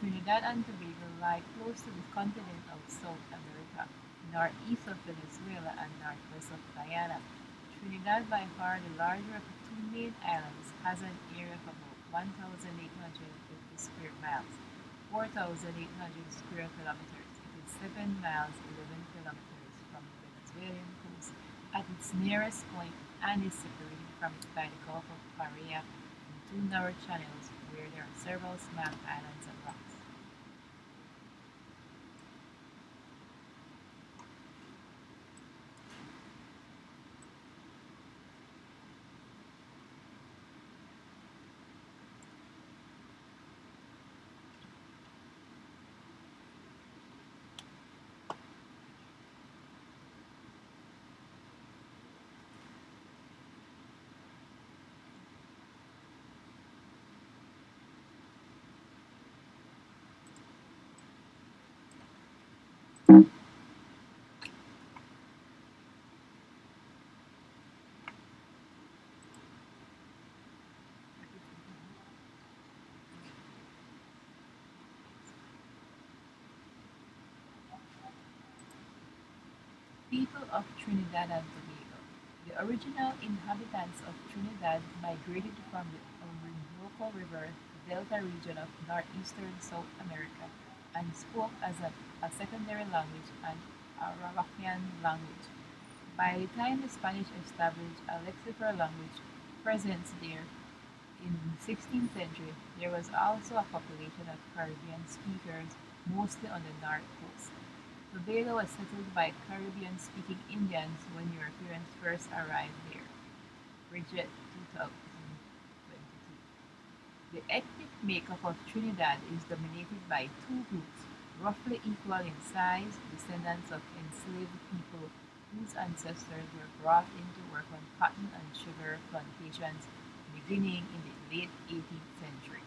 Trinidad and Tobago lie close to the continent of South America, northeast of Venezuela and northwest of Guyana. Trinidad, by far the larger of the two main islands, has an area of about 1,850 square miles, 4,800 square kilometers. It is 7 miles 11 kilometers from the Venezuelan coast at its nearest point and is separated from it by the Gulf of Paria and two narrow channels where there are several small islands and rocks. People of Trinidad and Tobago. The original inhabitants of Trinidad migrated from the Orinoco River Delta region of northeastern South America and spoke as a secondary language an Arawakan language. By the time the Spanish established a lexical language presence there in the 16th century, there was also a population of Caribbean speakers, mostly on the north coast. Tobago was settled by Caribbean-speaking Indians when Europeans first arrived there. Bridget, 2022. The ethnic makeup of Trinidad is dominated by two groups, roughly equal in size, descendants of enslaved people whose ancestors were brought in to work on cotton and sugar plantations beginning in the late 18th century,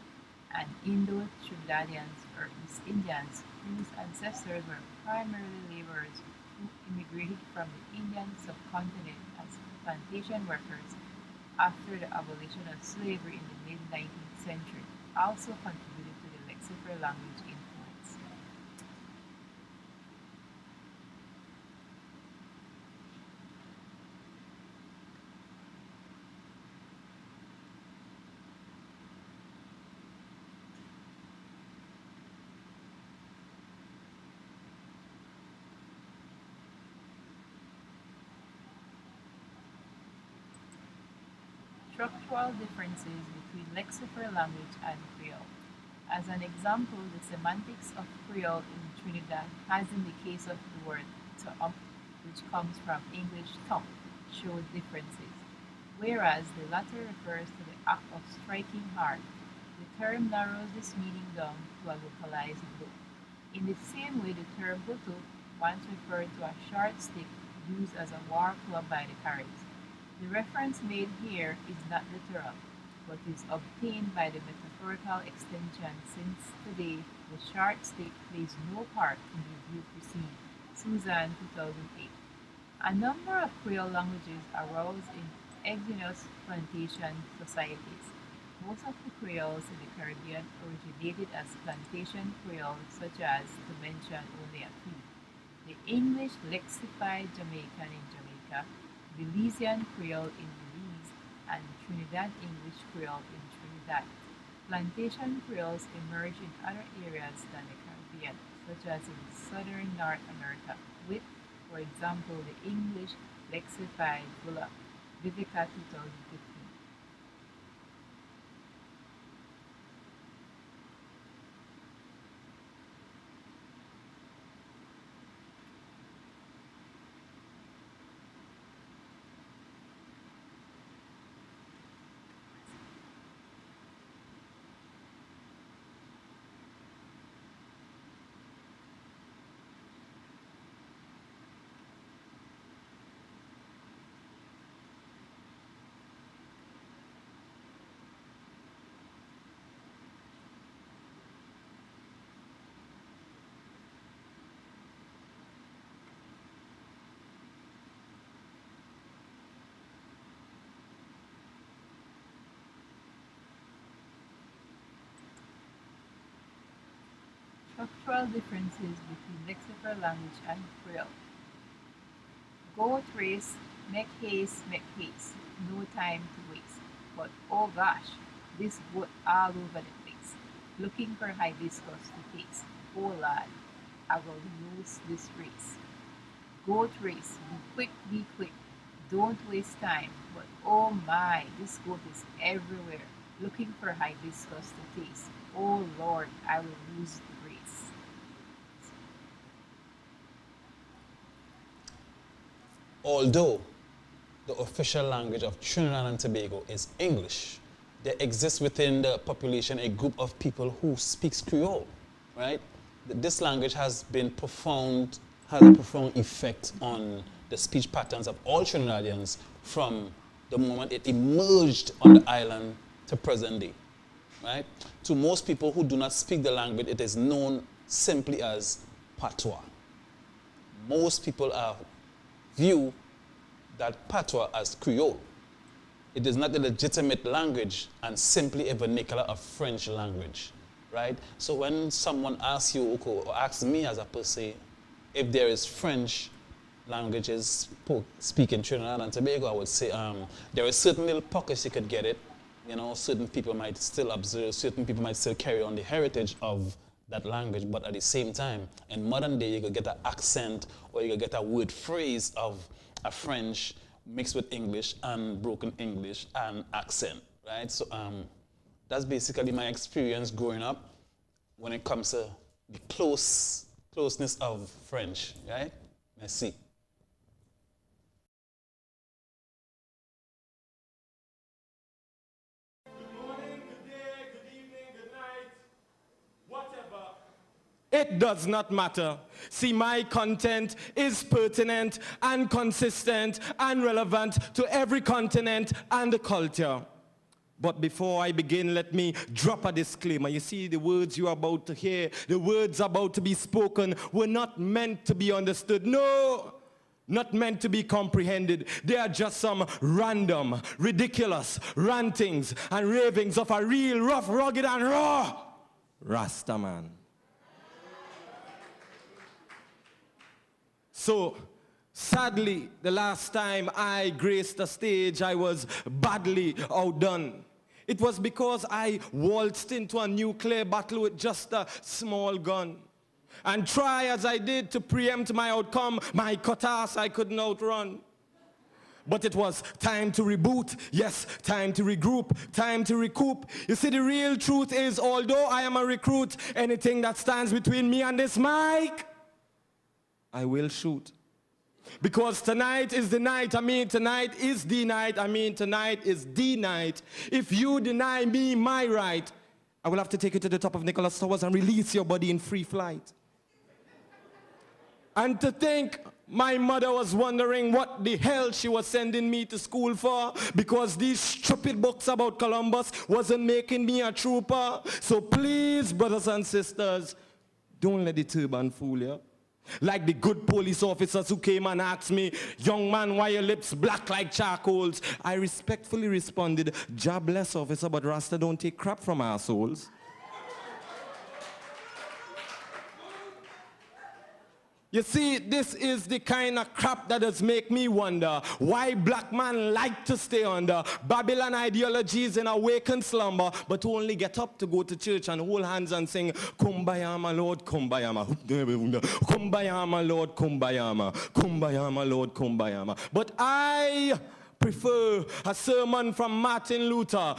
and Indo-Trinidadians or East Indians whose ancestors were primarily laborers who immigrated from the Indian subcontinent as plantation workers after the abolition of slavery in the mid-19th century, also contributed to the lexical language influence. Structural differences between lexical language and Creole. As an example, the semantics of Creole in Trinidad, as in the case of the word "tom," which comes from English "thump," show differences, whereas the latter refers to the act of striking hard. The term narrows this meaning down to a localized blow. In the same way, the term "butu" once referred to a short stick used as a war club by the Caribs. The reference made here is not literal, but is obtained by the metaphorical extension since today the short stick plays no part in the view preceding. Susan, 2008. A number of Creole languages arose in exogenous plantation societies. Most of the Creoles in the Caribbean originated as plantation Creoles, such as, to mention only a few, the English lexified Jamaican in Jamaica, Belizean Creole in Belize, and Trinidad English Creole in Trinidad. Plantation Creoles emerged in other areas than the Caribbean, such as in southern North America, with, for example, the English lexified Bullock, Vivica 2015. Structural differences between lexical language and Creole. Go trace, make haste, no time to waste. But oh gosh, this boat all over the place, looking for hibiscus to taste. Oh lad, I will lose this race. Go trace, be quick, don't waste time. But oh my, this goat is everywhere, looking for hibiscus to taste. Oh Lord, I will lose the race. Although the official language of Trinidad and Tobago is English, there exists within the population a group of people who speaks Creole, right? This language has a profound effect on the speech patterns of all Trinidadians from the moment it emerged on the island to present day, right? To most people who do not speak the language, it is known simply as patois. Most people view that patois as Creole. It is not a legitimate language and simply a vernacular of French language, right? So when someone asks you, or asks me as a person, if there is French languages speaking Trinidad and Tobago, I would say there are certain little pockets you could get it. You know, certain people might still observe, certain people might still carry on the heritage of that language, but at the same time, in modern day, you could get an accent or you could get a word phrase of a French mixed with English and broken English and accent, right? So that's basically my experience growing up when it comes to the closeness of French, right? Merci. Morning, good day, good evening, good night, whatever. It does not matter. See, my content is pertinent and consistent and relevant to every continent and culture. But before I begin, let me drop a disclaimer. You see, the words you're about to hear, the words about to be spoken, were not meant to be understood. No! Not meant to be comprehended. They are just some random, ridiculous rantings and ravings of a real rough, rugged, and raw Rastaman. So, sadly, the last time I graced the stage, I was badly outdone. It was because I waltzed into a nuclear battle with just a small gun. And try as I did to preempt my outcome, my cutass I couldn't outrun. But it was time to reboot, yes, time to regroup, time to recoup. You see, the real truth is, although I am a recruit, anything that stands between me and this mic, I will shoot. Because tonight is the night, tonight is the night, tonight is the night. If you deny me my right, I will have to take you to the top of Nicholas Towers and release your body in free flight. And to think my mother was wondering what the hell she was sending me to school for, because these stupid books about Columbus wasn't making me a trooper. So please, brothers and sisters, don't let the turban fool you. Like the good police officers who came and asked me, young man, why your lips black like charcoals? I respectfully responded, "God bless, officer, but Rasta don't take crap from our souls." You see, this is the kind of crap that does make me wonder why black men like to stay under Babylon ideologies in awakened slumber, but only get up to go to church and hold hands and sing, "Kumbaya, my Lord, kumbaya, ma. Kumbaya, my Lord, kumbaya, ma. Kumbaya, my Lord, kumbaya, ma." But I prefer a sermon from Martin Luther,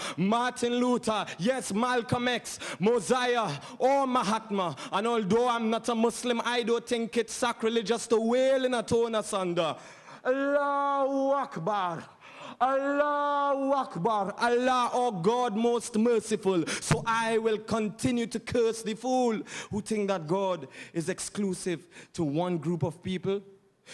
yes, Malcolm X, Mosiah, or Mahatma. And although I'm not a Muslim, I don't think it's sacrilegious to wail in a tone asunder. Allahu Akbar. Allahu Akbar, Allah, oh God, most merciful. So I will continue to curse the fool who think that God is exclusive to one group of people.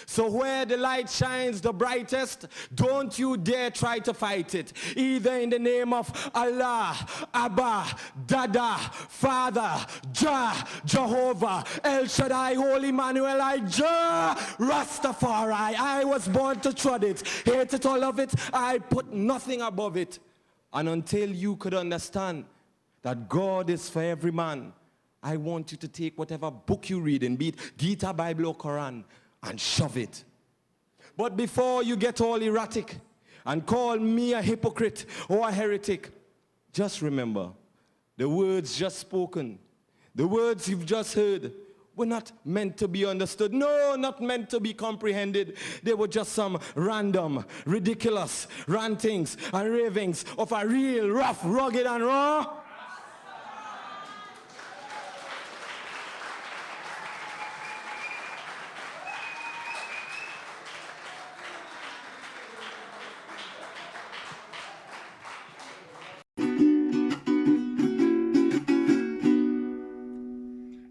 So where the light shines the brightest, don't you dare try to fight it. Either in the name of Allah, Abba, Dada, Father, Jah, Jehovah, El Shaddai, Holy Emmanuel, Jah, Rastafari. I was born to trod it. Hate it or love it, I put nothing above it. And until you could understand that God is for every man I want you to take whatever book you read, and be it Gita, Bible, or Quran, and shove it. But before you get all erratic and call me a hypocrite or a heretic, just remember, the words just spoken, the words you've just heard, were not meant to be understood. No, not meant to be comprehended. They were just some random, ridiculous rantings and ravings of a real, rough, rugged, and raw.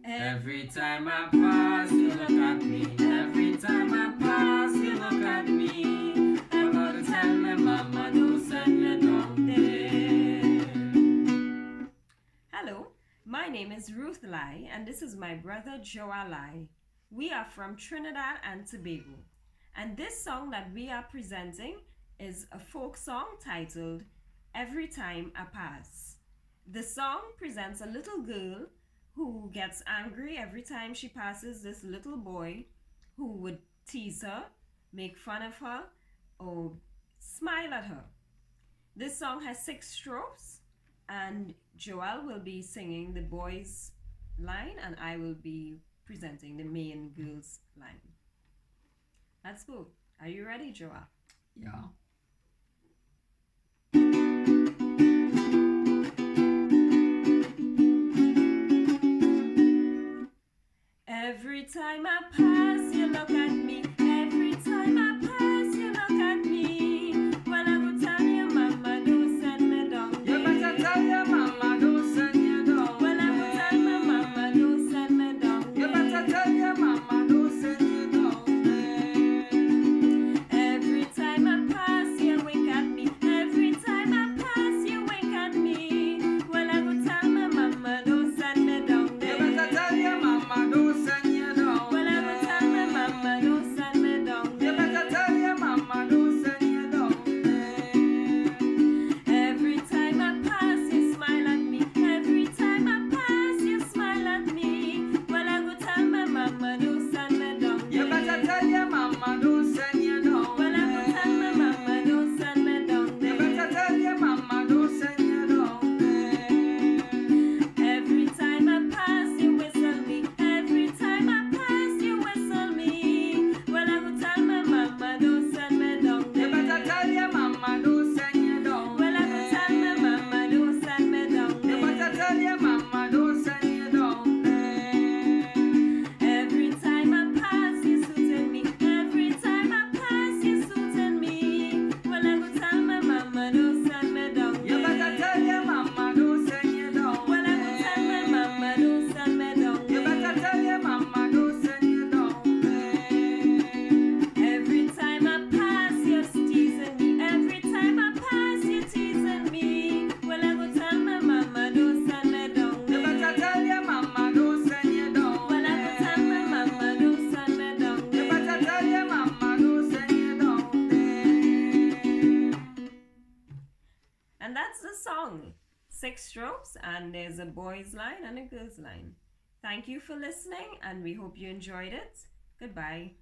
Every time I pass, you look at me. Every time I pass, you look at me. I gotta tell me, mama, don't send me down there. Hello, my name is Ruth Lai, and this is my brother Joa Lai. We are from Trinidad and Tobago, and this song that we are presenting is a folk song titled Every Time I Pass. The song presents a little girl who gets angry every time she passes this little boy who would tease her, make fun of her, or smile at her. This song has 6 strophes, and Joel will be singing the boys' line, and I will be presenting the main girls' line. Let's go. Are you ready, Joel? Yeah. Every time I pass, you look at me. Every time I pass, you look at me. Well, I go tell your mama, don't send me down there. You better tell your mama, don't send you down. Well, I go tell my mama, don't send me down there. You better tell your mama, don't send you down there. Every time I pass, you wink at me. Every time I pass, you wink at me. Well, I go tell my mama, don't send me down there. You better tell your mama, don't send you down. Well, I go tell my mama, don't send me down You there. better tell your mama, don't send you down there. Every time I pass, you smile at me. Every time I pass, you smile at me. Well, I go tell my mama, don't send me down there. You better tell your mama, don't send you down. Well, I go tell my mama, don't send me down You there. better tell your mama, don't send you down there. Every time I pass, you whistle me. Every time I pass, you whistle me. Well, I go tell my mama, don't send me down You there. better tell your mama, don't send you down. Well, I go tell my mama, don't send me down You there. better tell your mama, don't send you down there. Every time I pass, you suiting me. Every time I pass, you suiting me. Well, I go tell my mama, don't send me down You better there. tell your mama, don't send you down. Well, I go tell my mama, don't send me down You there. better tell your mama, don't send you down there. Every time I pass, you're teasing me. Every time I pass, you're teasing me. Well, I go tell my mama, don't send me down You better there. tell your mama, don't send you down. Well, I go tell my mama, don't send me down You there. better tell your mama, don't send you down there. And that's the song. 6 strokes, and there's a boys' line and a girls' line. Thank you for listening, and we hope you enjoyed it. Goodbye.